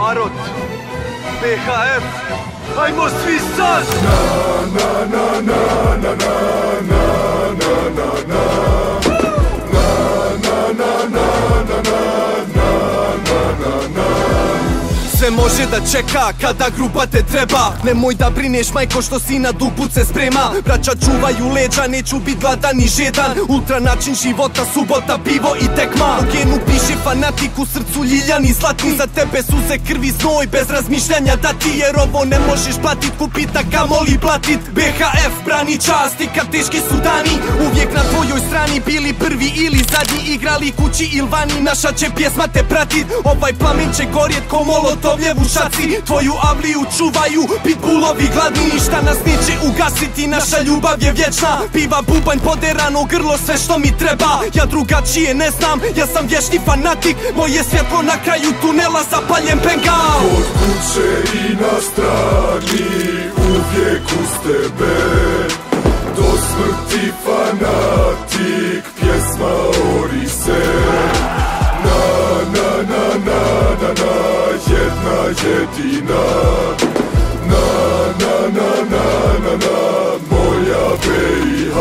narod, BHF, hajmo svi sad! Sve može da čeka kada grupa te treba. Nemoj da brineš majko što si na duput se sprema. Braća čuvaju leđa, neću bit gladan ni žedan. Ultra način života, subota, pivo i tekma. U genu piše fanatik, u srcu ljiljani zlatni. Za tebe suze, krvi, znoj, bez razmišljanja dati. Jer ovo ne možeš platit, kupit a kamoli platit. BHF brani čast i kad teški su dani. Uvijek na tvojoj strani, bili prvi ili zadnji. Igrali kući ili vani, naša će pjesma te pratit. Ovaj plamen će gorjet ko molotov u šaci, tvoju avliju čuvaju pitbullovi gladni. Ništa nas neće ugasiti, naša ljubav je vječna. Piva, bubanj, poderano grlo, sve što mi treba. Ja drugačije ne znam, ja sam vječni fanatik. Moje svjetlo na kraju tunela, zapaljem bengal. Kod kuće i na strani, uvijek uz tebe. Do smrti fanatik, pjesma Orise. Jedna jedina, moja BiH.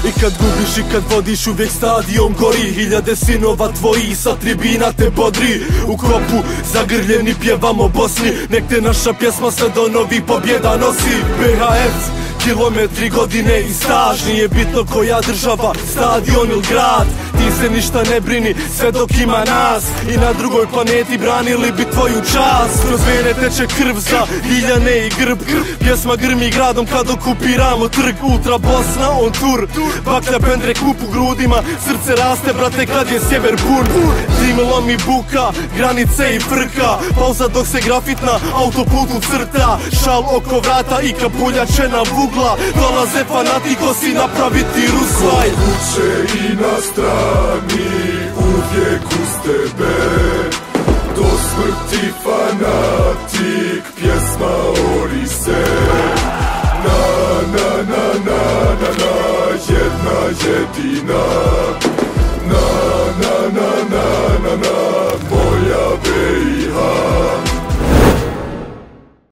I kad gubiš i kad vodiš uvijek stadion gori. Hiljade sinova tvoji sa tribina te bodri. U kopu zagrljeni pjevamo Bosni. Nek te naša pjesma sve do novih pobjeda nosi. BHF, kilometri, godine i staž. Nije bitno koja država, stadion ili grad. Ti se ništa ne brini, sve dok ima nas. I na drugoj planeti branili bi tvoju čast. Kroz vene teče krv za Ljiljane i Grb. Pjesma grmi gradom kad okupiramo trg. Ultra Bosna on tur, baklja pendre kup u grudima. Srce raste brate kad je sjever pun. Dim lomi buka, granice i frka. Pauza dok se grafit na autoputu crta. Šal oko vrata i kapuljačena vugla. Dolaze fanatikosi napraviti Ruslaj. Kod kuće i na strani, uvijek uz tebe. Do smrti fanatik, pjesma Orise. Jedna jedina.